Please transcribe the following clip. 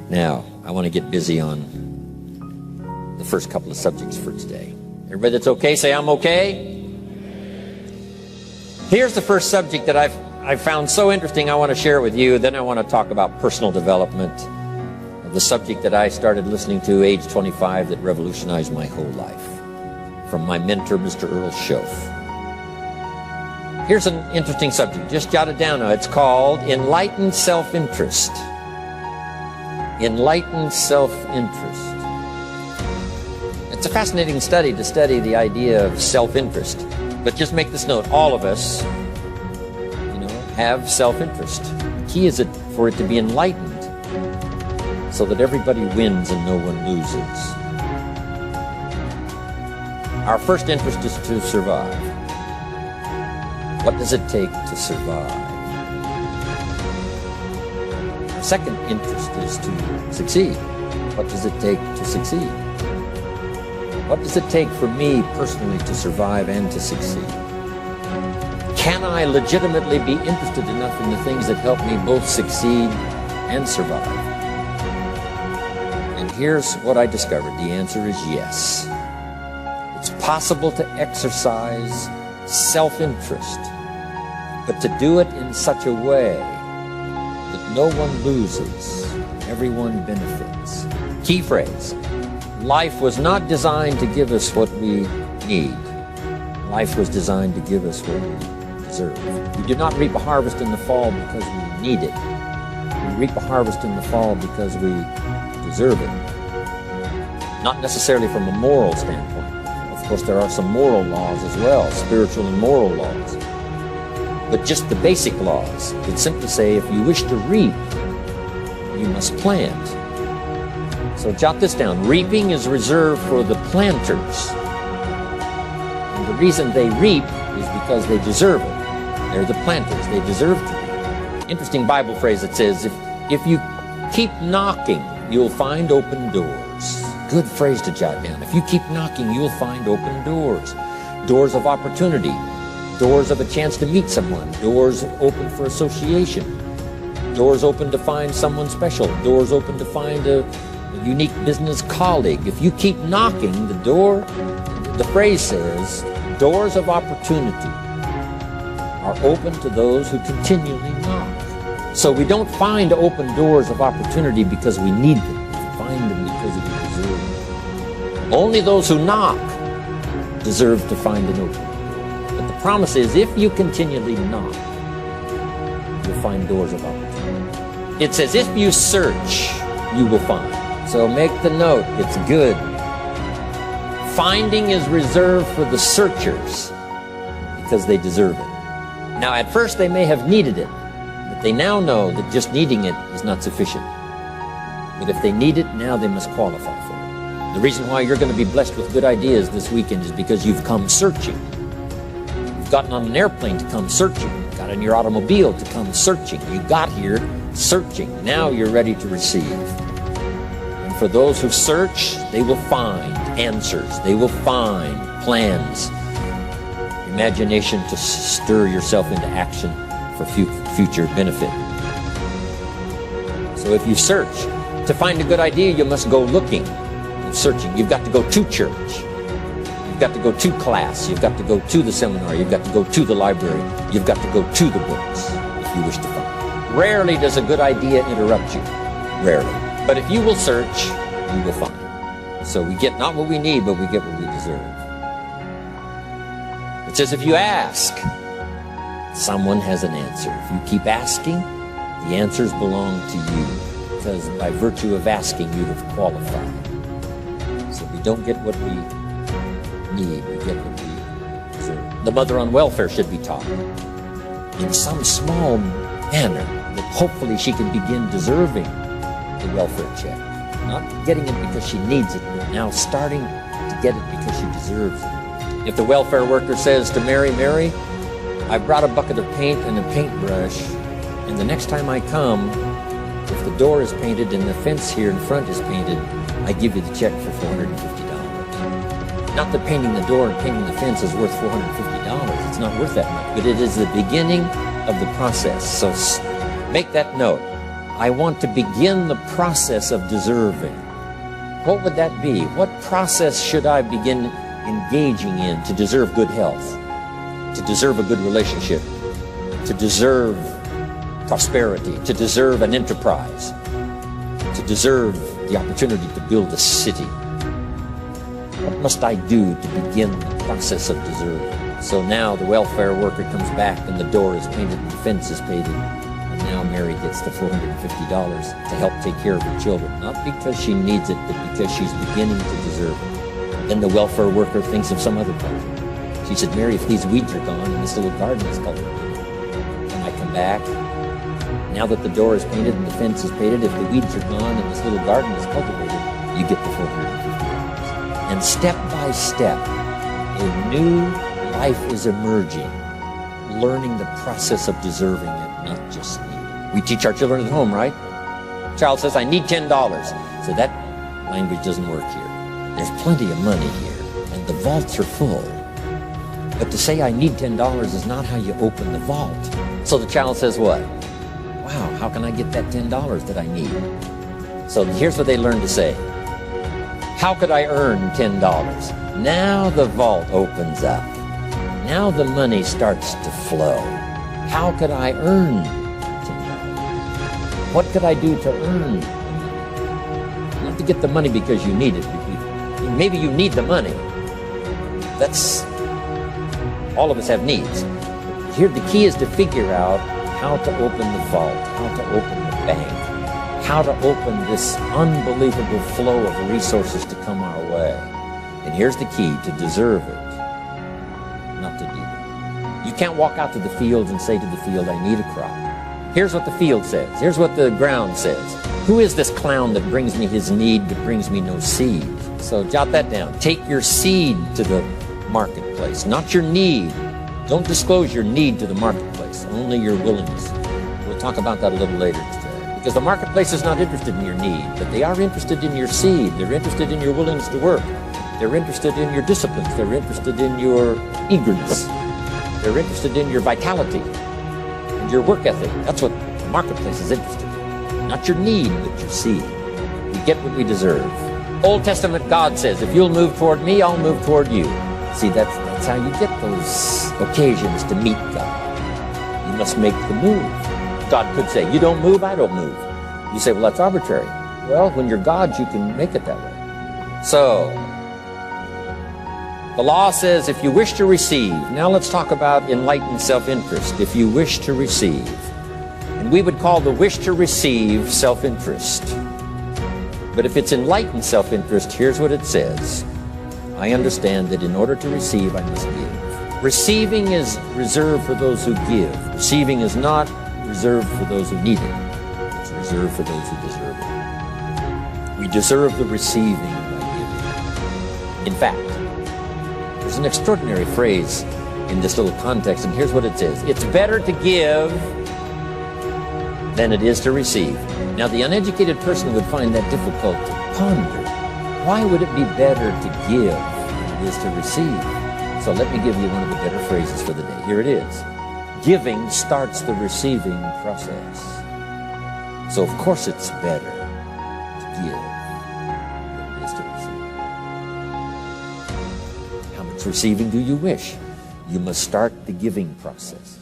Now, I want to get busy on the first couple of subjects for today. Everybody that's okay, say I'm okay. Here's the first subject that I've found so interesting I want to share with you. Then I want to talk about personal development, the subject that I started listening to age 25 that revolutionized my whole life, from my mentor, Mr. Earl Schoaf. Here's an interesting subject. Just jot it down now. It's called Enlightened Self-Interest. Enlightened Self-Interest. It's a fascinating study to study the idea of self-interest. But just make this note, all of us, have self-interest. The key is for it to be enlightened so that everybody wins and no one loses. Our first interest is to survive. What does it take to survive? Our second interest is to succeed. What does it take to succeed? What does it take for me personally to survive and to succeed? Can I legitimately be interested enough in the things that help me both succeed and survive? And here's what I discovered. The answer is yes. It's possible to exercise self-interest, but to do it in such a way that no one loses, everyone benefits. Key phrase. Life was not designed to give us what we need. Life was designed to give us what we deserve. We do not reap a harvest in the fall because we need it. We reap a harvest in the fall because we deserve it. Not necessarily from a moral standpoint. Of course, there are some moral laws as well, spiritual and moral laws. But just the basic laws that simply say if you wish to reap, you must plant. So jot this down. Reaping is reserved for the planters. And the reason they reap is because they deserve it. They're the planters. They deserve to reap. Interesting Bible phrase that says, if you keep knocking, you'll find open doors. Good phrase to jot down. If you keep knocking, you'll find open doors. Doors of opportunity. Doors of a chance to meet someone. Doors open for association. Doors open to find someone special. Doors open to find a unique business colleague. If you keep knocking, the phrase says, doors of opportunity are open to those who continually knock. So we don't find open doors of opportunity because we need them. We find them because we deserve them. Only those who knock deserve to find an open door. But the promise is, if you continually knock, you'll find doors of opportunity. It says, if you search, you will find. So make the note, it's good. Finding is reserved for the searchers because they deserve it. Now, at first they may have needed it, but they now know that just needing it is not sufficient. But if they need it, now they must qualify for it. The reason why you're going to be blessed with good ideas this weekend is because you've come searching. You've gotten on an airplane to come searching. You got in your automobile to come searching. You got here searching. Now you're ready to receive. For those who search, they will find answers. They will find plans, imagination to stir yourself into action for future benefit. So if you search, to find a good idea, you must go looking and searching. You've got to go to church. You've got to go to class. You've got to go to the seminar. You've got to go to the library. You've got to go to the books if you wish to find. Rarely does a good idea interrupt you. Rarely. But if you will search, you will find. So we get not what we need, but we get what we deserve. It says if you ask, someone has an answer. If you keep asking, the answers belong to you. Because by virtue of asking, you have qualified. So we don't get what we need, we get what we deserve. The mother on welfare should be taught in some small manner that hopefully she can begin deserving the welfare check. Not getting it because she needs it, but now starting to get it because she deserves it. If the welfare worker says to Mary, Mary, I brought a bucket of paint and a paintbrush, and the next time I come, if the door is painted and the fence here in front is painted, I give you the check for $450. Not that painting the door and painting the fence is worth $450. It's not worth that much, but it is the beginning of the process. So make that note. I want to begin the process of deserving. What would that be? What process should I begin engaging in to deserve good health, to deserve a good relationship, to deserve prosperity, to deserve an enterprise, to deserve the opportunity to build a city? What must I do to begin the process of deserving? So now the welfare worker comes back and the door is painted and the fence is painted. And now Mary gets the $450 to help take care of her children. Not because she needs it, but because she's beginning to deserve it. Then the welfare worker thinks of some other problem. She said, Mary, if these weeds are gone and this little garden is cultivated, when I come back, now that the door is painted and the fence is painted, if the weeds are gone and this little garden is cultivated, you get the $450. And step by step, a new life is emerging, learning the process of deserving it, not just needing it. We teach our children at home, right? Child says, I need $10. So that language doesn't work here. There's plenty of money here, and the vaults are full. But to say I need $10 is not how you open the vault. So the child says what? Wow, how can I get that $10 that I need? So here's what they learn to say. How could I earn $10? Now the vault opens up. Now the money starts to flow. How could I earn $10? What could I do to earn? Not to get the money because you need it. Maybe you need the money. That's, all of us have needs. Here the key is to figure out how to open the vault, how to open the bank, how to open this unbelievable flow of resources to come our way. And here's the key: to deserve it, not to need it. You can't walk out to the fields and say to the field, I need a crop. Here's what the field says. Here's what the ground says. Who is this clown that brings me his need but brings me no seed? So jot that down. Take your seed to the marketplace, not your need. Don't disclose your need to the marketplace, only your willingness. We'll talk about that a little later today. Because the marketplace is not interested in your need, but they are interested in your seed. They're interested in your willingness to work. They're interested in your disciplines. They're interested in your eagerness. They're interested in your vitality and your work ethic. That's what the marketplace is interested in. Not your need, but your seed. We get what we deserve. Old Testament God says, if you'll move toward me, I'll move toward you. See, that's how you get those occasions to meet God. You must make the move. God could say, you don't move, I don't move. You say, well, that's arbitrary. Well, when you're God, you can make it that way. So, the law says, if you wish to receive. Now let's talk about enlightened self-interest. If you wish to receive. And we would call the wish to receive self-interest. But if it's enlightened self-interest, here's what it says. I understand that in order to receive, I must give. Receiving is reserved for those who give. Receiving is not reserved for those who need it. It's reserved for those who deserve it. We deserve the receiving by giving. In fact, there's an extraordinary phrase in this little context, and here's what it says. It's better to give than it is to receive. Now, the uneducated person would find that difficult to ponder. Why would it be better to give than it is to receive? So let me give you one of the better phrases for the day. Here it is. Giving starts the receiving process. So of course it's better to give than it is to receive. How much receiving do you wish? You must start the giving process.